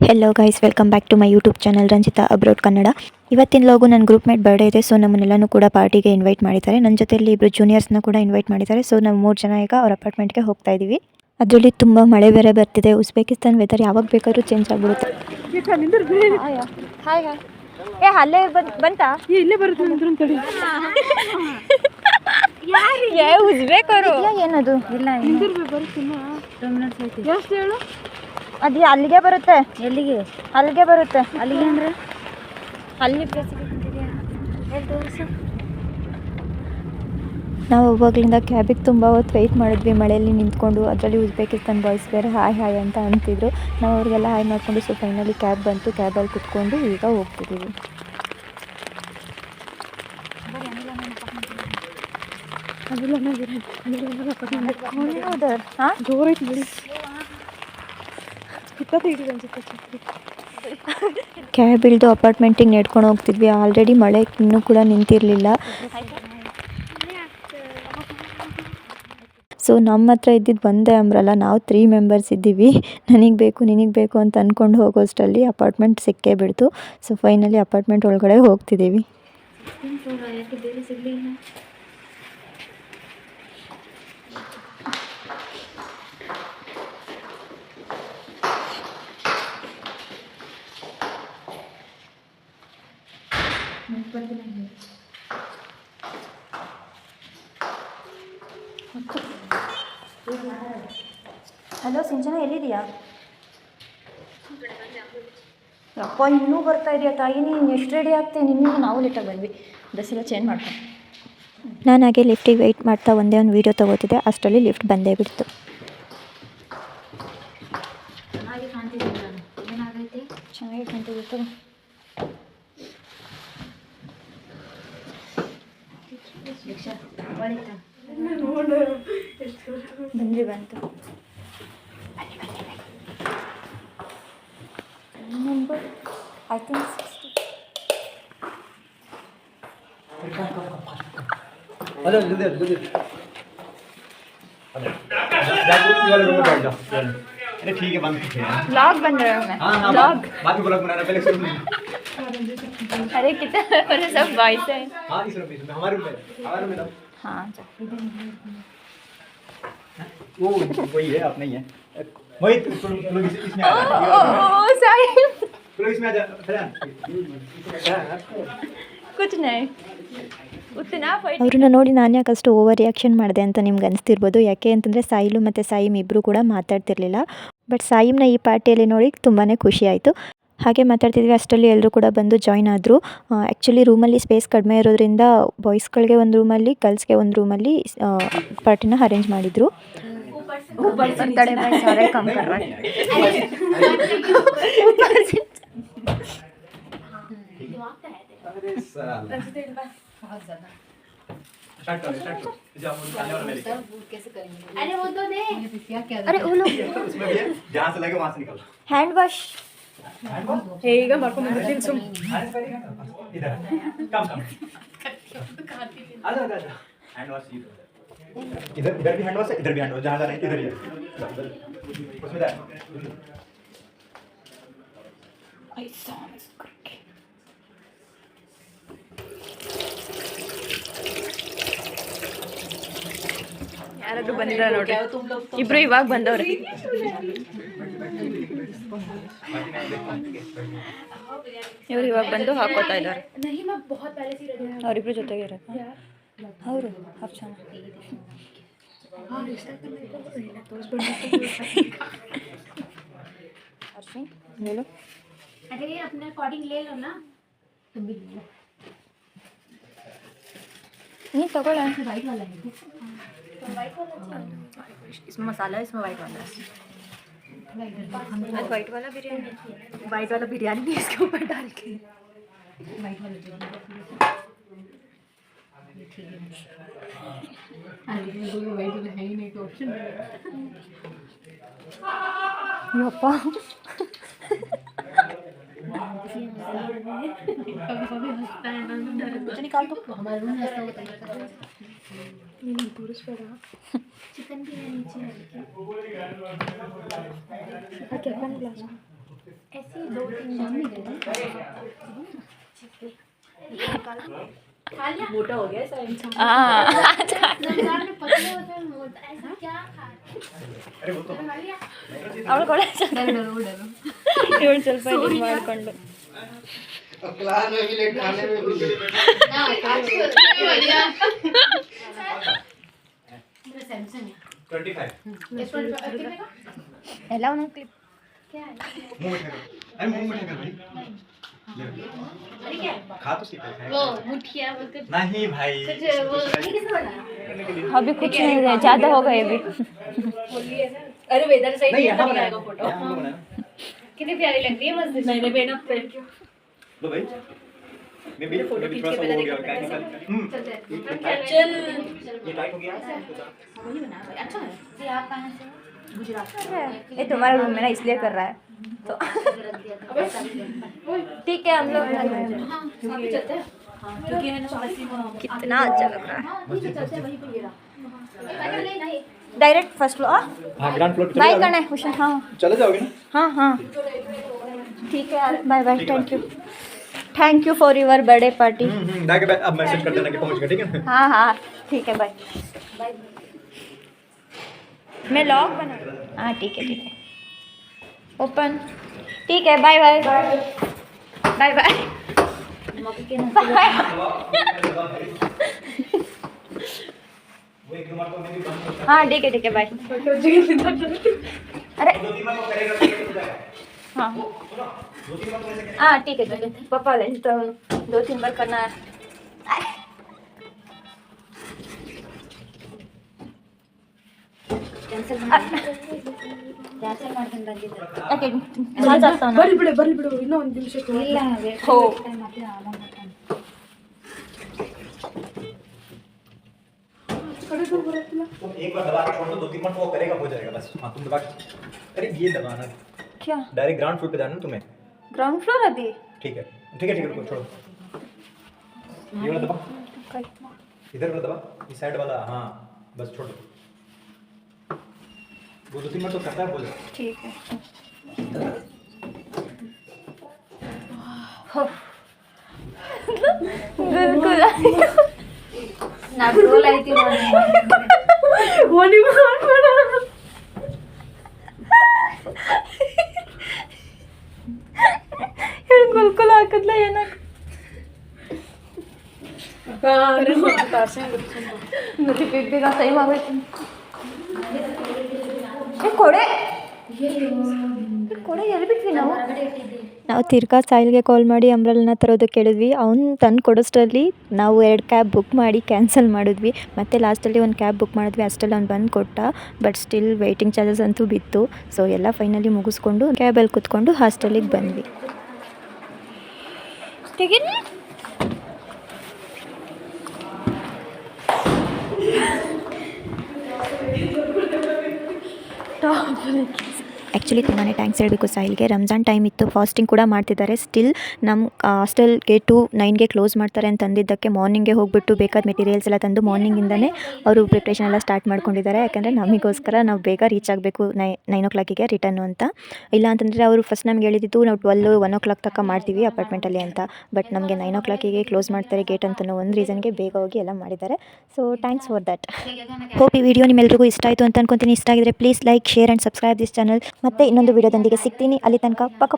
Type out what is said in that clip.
Hello guys, welcome back to my YouTube channel Ranjitha abroad Kannada. ಇವತ್ತಿನ log ನನ್ನ group mate birthday ಇದೆ. So ನಮ್ಮನ್ನೆಲ್ಲನೂ ಕೂಡ ಪಾರ್ಟಿಗೆ ಇನ್ವೈಟ್ ಮಾಡಿದ್ದಾರೆ. ನನ್ನ ಜೊತೆಯಲ್ಲಿ ಇಬ್ಬರು ಜೂನಿಯರ್ಸ್ನ ಕೂಡ ಇನ್ವೈಟ್ ಮಾಡಿದ್ದಾರೆ. ಸೊ ನಾವು 3 ಜನ ಈಗ ಅವ್ರ ಅಪಾರ್ಟ್ಮೆಂಟ್ಗೆ ಹೋಗ್ತಾ ಇದ್ದೀವಿ. ಅದರಲ್ಲಿ ತುಂಬ ಮಳೆ ಬೇರೆ ಬರ್ತಿದೆ. ಉಜ್ಬೇಕಿಸ್ತಾನ್ ವೆದರ್ ಯಾವಾಗ ಬೇಕಾದ್ರೂ ಚೇಂಜ್ ಆಗಿಬಿಡುತ್ತೆ. Hi hi. ಅಲ್ಲೇ ಬಂತಾ? ಇಲ್ಲೇ ಬರುತ್ತೆ. ಉಜ್ಬೇಕ್ ಅವರು ಏನದು? ಇಲ್ಲ ಎಷ್ಟು ಹೇಳು? ಅದು ಅಲ್ಲಿಗೆ ಬರುತ್ತೆ. ಎಲ್ಲಿಗೆ? ಅಲ್ಲಿಗೆ ಬರುತ್ತೆ. ಅಲ್ಲಿಗೆ ಅಂದ್ರೆ ಅಲ್ಲಿ ನಾವು ಒಬ್ಬಾಗಲಿಂದ ಕ್ಯಾಬಿಗೆ ತುಂಬ ಹೊತ್ತು ವೆಯ್ಟ್ ಮಾಡಿದ್ವಿ ಮಳೆಯಲ್ಲಿ ನಿಂತ್ಕೊಂಡು. ಅದರಲ್ಲಿ ಉಜ್ಬೇಕಿಸ್ತಾನ್ ಬಾಯ್ಸ್ ಬೇರೆ ಹಾಯ್ ಹಾಯ್ ಅಂತ ಅಂತಿದ್ರು. ನಾವು ಅವ್ರಿಗೆಲ್ಲ ಹಾಯ್ ಮಾಡಿಕೊಂಡು ಸೊ ಫೈನಲಿ ಕ್ಯಾಬ್ ಬಂತು. ಕ್ಯಾಬಲ್ಲಿ ಕುತ್ಕೊಂಡು ಈಗ ಹೋಗ್ತಿದ್ದೀವಿ. ಕ್ಯಾಬ್ ಇಳಿದು ಅಪಾರ್ಟ್ಮೆಂಟಿಗೆ ನೆಡ್ಕೊಂಡು ಹೋಗ್ತಿದ್ವಿ. ಆಲ್ರೆಡಿ ಮಳೆ ಇನ್ನೂ ಕೂಡ ನಿಂತಿರಲಿಲ್ಲ. ಸೊ ನಮ್ಮ ಹತ್ರ ಇದ್ದಿದ್ದು ಒಂದೇ ಅಂಬ್ರಲ್ಲ. ನಾವು 3 ಮೆಂಬರ್ಸ್ ಇದ್ದೀವಿ. ನನಗೆ ಬೇಕು ನಿನಗೆ ಬೇಕು ಅಂತ ಅಂದ್ಕೊಂಡು ಹೋಗೋಷ್ಟರಲ್ಲಿ ಅಪಾರ್ಟ್ಮೆಂಟ್ ಸಿಕ್ಕೇ ಬಿಡ್ತು. ಸೊ ಫೈನಲಿ ಅಪಾರ್ಟ್ಮೆಂಟ್ ಒಳಗಡೆ ಹೋಗ್ತಿದ್ದೀವಿ. ಹಲೋ ಸಿಂಚನ, ಎಲ್ಲಿದೆಯಾ? ಅಪ್ಪ ಇನ್ನೂ ಬರ್ತಾ ಇದೆಯಾ ತಾಯಿ? ನೀನು ಎಷ್ಟು ರೆಡಿ ಆಗ್ತೀನಿ? ನಿನ್ನೂ ನಾವು ಲೇಟಾಗಿ ಬಂದ್ವಿ. ಡ್ರೆಸ್ ಎಲ್ಲ ಚೇಂಜ್ ಮಾಡ್ಕೊಂಡು ನಾನು ಹಾಗೆ ಲಿಫ್ಟಿಗೆ ವೆಯ್ಟ್ ಮಾಡ್ತಾ ಒಂದೇ ಒಂದು ವೀಡಿಯೋ ತೊಗೋತಿದ್ದೆ. ಅಷ್ಟರಲ್ಲಿ ಲಿಫ್ಟ್ ಬಂದೇ ಬಿಡ್ತು. ಚೆನ್ನಾಗಿ ಕಾಣ್ತಿದ್ದೀನಿ ನಾನು. ಏನಾಗೈತೆ? ಚೆನ್ನಾಗಿ ಕಾಣ್ತಿತ್ತು. ಬಂದ್ರಿ ಬಂತು. Number I think 60. हेलो जल्दी जल्दी वाले रूम में बैठ जाओ. अरे ठीक है, बंद कीजिए. व्लॉग बन रहा हूँ मैं. हाँ हाँ, व्लॉग. बाद में ब्लॉग बनाना, पहले शुरू में. अरे कितना बड़े सब बॉयज हैं. हाँ इस रूम में, हमारे रूम में जाओ. हाँ वो वही है, आप नहीं है. वही लोग इसमें आ जाओ. Oh sorry. लोग इसमें आ जाओ. कुछ नहीं उतना फाइट. ಅವ್ರನ್ನ ನೋಡಿ ನಾನು ಯಾಕಷ್ಟು ಓವರ್ ರಿಯಾಕ್ಷನ್ ಮಾಡಿದೆ ಅಂತ ನಿಮ್ಗೆ ಅನಿಸ್ತಿರ್ಬೋದು. ಯಾಕೆ ಅಂತಂದರೆ ಸಾಯಿಲು ಮತ್ತು ಸಾಯಿಮ್ ಇಬ್ಬರು ಕೂಡ ಮಾತಾಡ್ತಿರ್ಲಿಲ್ಲ. ಬಟ್ ಸಾಯಿಮ್ನ ಈ ಪಾರ್ಟಿಯಲ್ಲಿ ನೋಡಿ ತುಂಬಾ ಖುಷಿ ಆಯಿತು. ಹಾಗೆ ಮಾತಾಡ್ತಿದ್ವಿ ಅಷ್ಟರಲ್ಲಿ ಎಲ್ಲರೂ ಕೂಡ ಬಂದು ಜಾಯ್ನ್ ಆದರು. ಆ್ಯಕ್ಚುಲಿ ರೂಮಲ್ಲಿ ಸ್ಪೇಸ್ ಕಡಿಮೆ ಇರೋದ್ರಿಂದ ಬಾಯ್ಸ್ಗಳಿಗೆ ಒಂದು ರೂಮಲ್ಲಿ, ಗರ್ಲ್ಸ್ಗೆ ಒಂದು ರೂಮಲ್ಲಿ ಪಾರ್ಟಿನ ಅರೇಂಜ್ ಮಾಡಿದರು. सारे कम कर रहा है. अरे साला बहुत ज्यादा. स्टार्ट करो. जाओ खाने वाला मेरे. कैसे करेंगे? अरे वो तो दे. क्या अरे वो लोग उसमें भी है, जहाँ से लगे वहाँ से निकलो. Hand wash. ಹೇಗ ಮಾಡ್ಕೊಂಡು ಬರ್ತೀನಿ ಸುಮ್. इधर कम आजा आजा. हैंड वॉश इधर इधर भी हैंड वॉश है, इधर भी हैंड वॉश. जहाँ जाना है इधर ही है. उसमें जा. ಯಾರಾದ್ರೂ ಬಂದಿರ ನೋಡಿ. ಇಬ್ರು ಇವಾಗ ಬಂದವ್ರೆ. ಇವ್ರು ಇವಾಗ ಬಂದು ಹಾಕೋತಾ ಇದ್ದಾರೆ. ಅವರಿಬ್ರು ಜೊತೆಗೆ ಇರೋದು ಅವರು ಅಫ್ಸಾನ. ಅರ್ಶಿನ್ ಹೇಳು. अरे अपने अकॉर्डिंग ले लो ना. तुम भी ले लो. ನೀನು ತಗೊಳ್ಳ. वाइट वाला है. वाइट वाला इसमें मसाला है, इसमें वाइट वाला है. वाइट वाला बिरयानी. वाइट वाला बिरयानी भी इसके ऊपर डाल के. वाइट वाला ठीक है. अरे वाइट वाला है ही नहीं तो ऑप्शन. ಯಪ್ಪ कुछ निकाल दो. हमारे रूम में ऐसा होता है. चिकन भी है नीचे. क्या ग्लास ऐसे मोटा हो गया साइम अरे वो तो ಅವಳು ಕೂಡ ಇವಳು ಸ್ವಲ್ಪ ಇದು ಮಾಡಿಕೊಂಡು ट्वेंटी फाइव ಎಲ್ಲ ಒಂದೊಂದು ಕ್ಲಿಪ್ मुंह में ठहरो अरे मुंह में ठहरो भाई खा तो सीखा है नहीं भाई अभी कुछ नहीं है, ज़्यादा हो गए अभी। अरे वेदर साइड नहीं नहीं यहाँ आएगा बनाया फोटो यहाँ बनाया कितनी प्यारी लग रही है मस्त मैंने बेना पे लो भाई मैं भी फोटो मैं भी खींच थोड़ा के सा वो हो पहले गया देखो क्या निकाल चल ये टाइट हो गया अच्छा है आप कहाँ से गुजरात ये तुम्हारा रूम है ना, इसलिए कर रहा है तो ठीक है हम लोग चलते हैं क्योंकि है ना कितना अच्छा लग रहा है। चलते वहीं पे गिरा डायरेक्ट फर्स्ट फ्लोर हाँ ग्राउंड फ्लोर पे बाय करना है कुशन। हाँ चले जाओगे ना हाँ हाँ ठीक है यार, bye bye, thank you for your birthday party. ना के बाद अब मैसेज कर देना कि पहुंच गए, ठीक है हाँ हाँ ठीक है, बाय। मैं लॉग बना, हाँ ठीक है ओपन, ठीक है, बाय बाय बाय बाय। हाँ ठीक है बाय। अरे हाँ हाँ ठीक है पापा ले तो 2-3 बार करना है। ಯಾಕೆ ನಾನು ಜಾಸ್ತಿ ಬರ್ಲಿ ಬಿಡು ಇನ್ನೂ ಒಂದು ನಿಮಿಷಕ್ಕೆ ಇಲ್ಲ ಹೋ तुम एक बार दबा के छोड़ दो, 2-3 मिनट वो करेगा, हो जाएगा बस। हाँ तुम दबा अरे ये दबाना क्या डायरेक्ट ग्राउंड फ्लोर पे जाना तुम्हें, ग्राउंड फ्लोर अभी ठीक है रुको छोड़ो, ये वाला दबा, इधर वाला दबा, इस साइड वाला, हाँ बस छोड़ दो, वो 2-3 मिनट तो करता है, बोलो ठीक है। बिल्कुल ना रोल आई थी बिल्कुल ಹಾಕಿದ್ಲ ಏನ ಬೇಗ ಟೈಮ್ ಆಗೈತೆ ಕೊಡೆ ಕೊಡೆ ಎಲ್ಲಿ ಬಿಟ್ವಿ ನಾವು ತಿರ್ಗಾ ಸಾಯಿಲ್ಗೆ ಕಾಲ್ ಮಾಡಿ ಅಂಬ್ರೆಲನ ತರೋದಕ್ಕೆ ಕೇಳಿದ್ವಿ. ಅವ್ನು ತಂದು ಕೊಡೋಷ್ಟರಲ್ಲಿ ನಾವು 2 ಕ್ಯಾಬ್ ಬುಕ್ ಮಾಡಿ ಕ್ಯಾನ್ಸಲ್ ಮಾಡಿದ್ವಿ. ಮತ್ತು ಲಾಸ್ಟಲ್ಲಿ ಒಂದು ಕ್ಯಾಬ್ ಬುಕ್ ಮಾಡಿದ್ವಿ, ಅಷ್ಟರಲ್ಲಿ ಅವ್ನು ಬಂದು ಕೊಟ್ಟ. ಬಟ್ ಸ್ಟಿಲ್ ವೆಯ್ಟಿಂಗ್ ಚಾರ್ಜಸ್ ಅಂತೂ ಬಿತ್ತು. ಸೊ ಎಲ್ಲ ಫೈನಲಿ ಮುಗಿಸ್ಕೊಂಡು ಕ್ಯಾಬಲ್ಲಿ ಕುತ್ಕೊಂಡು ಹಾಸ್ಟೆಲಿಗೆ ಬಂದ್ವಿ. ಆ್ಯಕ್ಚುಲಿ ತುಂಬಾ ಥ್ಯಾಂಕ್ಸ್ ಹೇಳಬೇಕು ಸಾಯಿಲ್ಗೆ. ರಂಜಾನ್ ಟೈಮ್ ಇತ್ತು, ಫಾಸ್ಟಿಂಗ್ ಕೂಡ ಮಾಡ್ತಿದ್ದಾರೆ. ಸ್ಟಿಲ್ ನಮ್ಮ ಹಾಸ್ಟೆಲ್ ಗೇಟು 9ಗೆ ಕ್ಲೋಸ್ ಮಾಡ್ತಾರೆ ಅಂತ ಅಂದಿದ್ದಕ್ಕೆ ಮಾರ್ನಿಂಗೇ ಹೋಗಿಬಿಟ್ಟು ಬೇಕಾದ ಮೆಟೀರಿಯಲ್ಸ್ ಎಲ್ಲ ತಂದು ಮಾರ್ನಿಂಗಿಂದನೇ ಅವರು ಪ್ರಿಪ್ರೇಷನ್ ಎಲ್ಲ ಸ್ಟಾರ್ಟ್ ಮಾಡ್ಕೊಂಡಿದ್ದಾರೆ. ಯಾಕಂದರೆ ನಮಗೋಸ್ಕರ ನಾವು ಬೇಗ ರೀಚ್ ಆಗಬೇಕು 9 o'clockಗೆ ರಿಟರ್ನು ಅಂತ. ಇಲ್ಲ ಅಂತಂದರೆ ಅವರು ಫಸ್ಟ್ ನಮ್ಗೆ ಹೇಳಿದ್ದು ನಾವು 12-1 o'clock ತನಕ ಮಾಡ್ತೀವಿ ಅಪಾರ್ಟ್ಮೆಂಟಲ್ಲಿ ಅಂತ. ಬಟ್ ನಮಗೆ 9 o'clockಗೆ ಕ್ಲೋಸ್ ಮಾಡ್ತಾರೆ ಗೇಟ್ ಅಂತನೋ ಒಂದು ರೀಸನ್ಗೆ ಬೇಗ ಹೋಗಿ ಎಲ್ಲ ಮಾಡಿದ್ದಾರೆ. So thanks for that. Hope ಈ ವಿಡಿಯೋ ನಿಮ್ಮೆಲ್ರಿಗೂ ಇಷ್ಟ ಆಯಿತು ಅಂತ ಅನ್ಕೊತೀನಿ. ಇಷ್ಟ ಆಗಿದ್ರೆ please like, share and subscribe this channel. ಮತ್ತೆ ಇನ್ನೊಂದು ವಿಡಿಯೋದೊಂದಿಗೆ ಸಿಗ್ತೀನಿ. ಅಲ್ಲಿ ತನಕ ಪಕ್ಕ